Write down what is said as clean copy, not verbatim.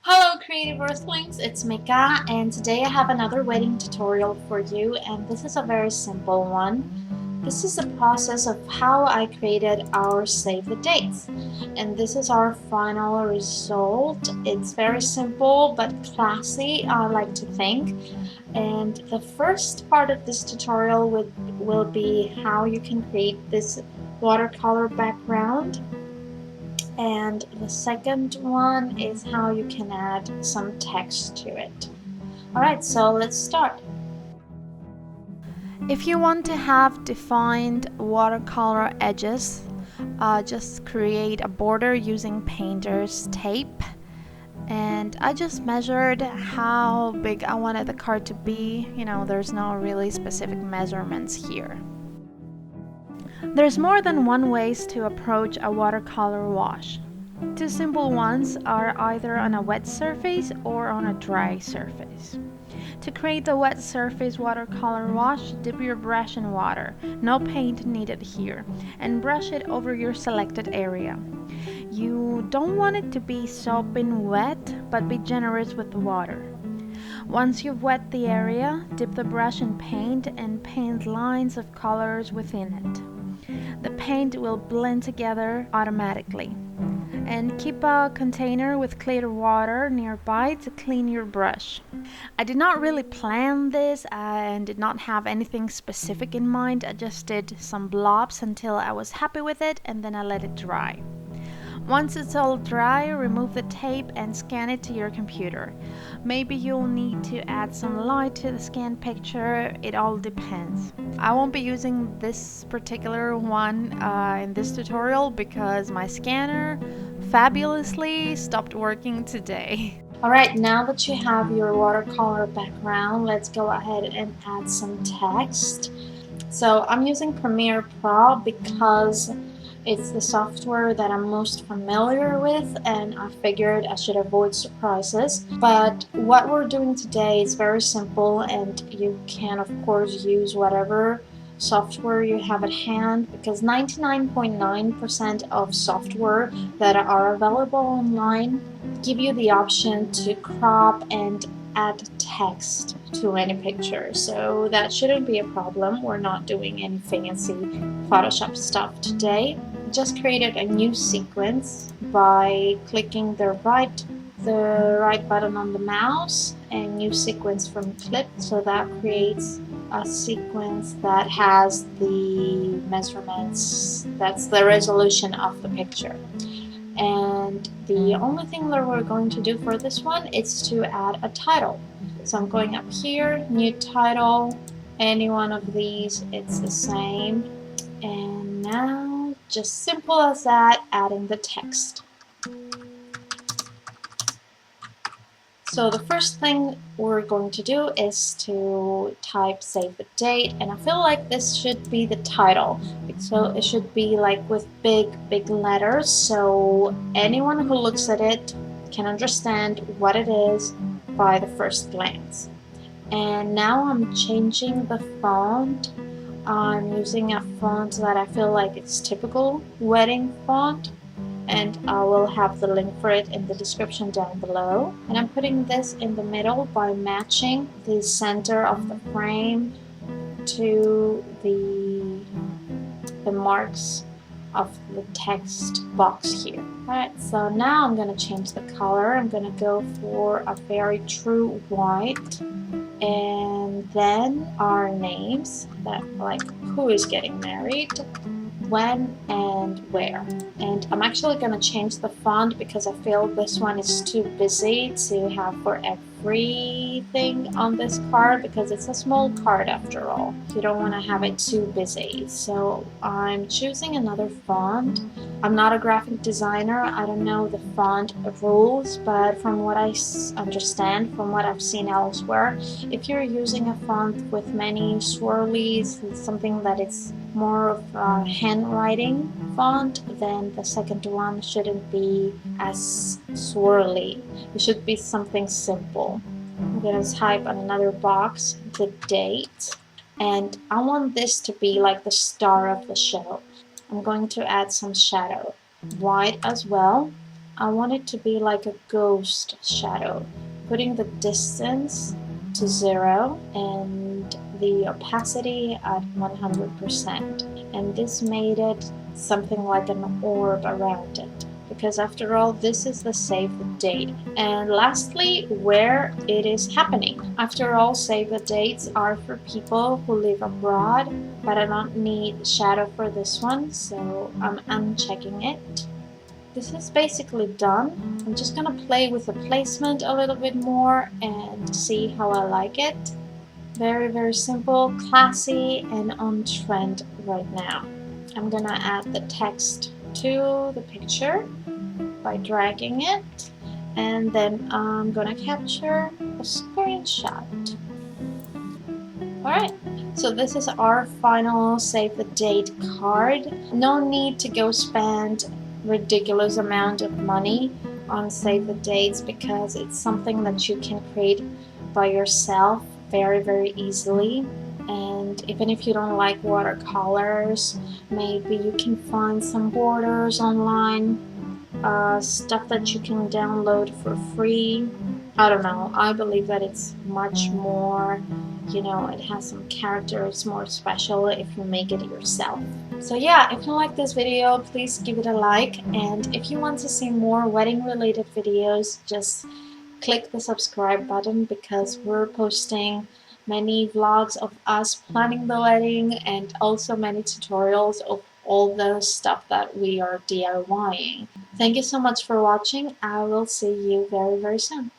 Hello creative earthlings, it's Mika and today I have another wedding tutorial for you, and this is a very simple one. This is the process of how I created our save the dates, and this is our final result. It's very simple but classy, I like to think. And the first part of this tutorial will be how you can create this watercolor background. And the second one is how you can add some text to it. Alright, so let's start. If you want to have defined watercolor edges, just create a border using painter's tape. And I just measured how big I wanted the card to be. There's no really specific measurements here. There's more than one ways to approach a watercolor wash. Two simple ones are either on a wet surface or on a dry surface. To create the wet surface watercolor wash, dip your brush in water, no paint needed here, and brush it over your selected area. You don't want it to be sopping wet, but be generous with the water. Once you've wet the area, dip the brush in paint and paint lines of colors within it. The paint will blend together automatically. And keep a container with clear water nearby to clean your brush. I did not really plan this and did not have anything specific in mind. I just did some blobs until I was happy with it, and then I let it dry. Once it's all dry, remove the tape and scan it to your computer. Maybe you'll need to add some light to the scanned picture, it all depends. I won't be using this particular one in this tutorial because my scanner fabulously stopped working today. Alright, now that you have your watercolor background, let's go ahead and add some text. So I'm using Premiere Pro because it's the software that I'm most familiar with, and I figured I should avoid surprises. But what we're doing today is very simple, and you can of course use whatever software you have at hand, because 99.9% of software that are available online give you the option to crop and add text to any picture, so that shouldn't be a problem. We're not doing any fancy Photoshop stuff today. Just created a new sequence by clicking the right button on the mouse and new sequence from clip, so that creates a sequence that has the measurements, that's the resolution of the picture. And the only thing that we're going to do for this one is to add a title. So I'm going up here, new title, any one of these, it's the same. And now, just simple as that, adding the text. So the first thing we're going to do is to type save the date, and I feel like this should be the title. So it should be like with big letters, so anyone who looks at it can understand what it is by the first glance. And now I'm changing the font. I'm using a font that I feel like it's typical wedding font, and I will have the link for it in the description down below. And I'm putting this in the middle by matching the center of the frame to the marks of the text box here. Alright, so now I'm going to change the color. I'm going to go for a very true white, and then our names, that like who is getting married, when and where. And I'm actually going to change the font because I feel this one is too busy to have for everything on this card, because it's a small card after all. You don't want to have it too busy. So I'm choosing another font. I'm not a graphic designer, I don't know the font rules, but from what I understand, from what I've seen elsewhere, if you're using a font with many swirlies, something that is more of a handwriting font, then the second one shouldn't be as swirly. It should be something simple. I'm going to type on another box the date, and I want this to be like the star of the show. I'm going to add some shadow, white as well. I want it to be like a ghost shadow, putting the distance to 0 and the opacity at 100%. And this made it something like an orb around it, because after all, this is the save the date. And lastly, where it is happening. After all, save the dates are for people who live abroad, but I don't need shadow for this one, so I'm unchecking it. This is basically done. I'm just gonna play with the placement a little bit more and see how I like it. Very, very simple, classy, and on trend right now. I'm gonna add the text to the picture by dragging it, and then I'm gonna capture a screenshot. Alright, so this is our final save the date card. No need to go spend ridiculous amount of money on save the dates, because it's something that you can create by yourself very, very easily. And even if you don't like watercolors, maybe you can find some borders online, stuff that you can download for free. I don't know, I believe that it's much more, you know, it has some character, it's more special if you make it yourself. So yeah, if you like this video, please give it a like, and if you want to see more wedding related videos, just click the subscribe button, because we're posting many vlogs of us planning the wedding and also many tutorials of all the stuff that we are DIYing. Thank you so much for watching. I will see you very, very soon.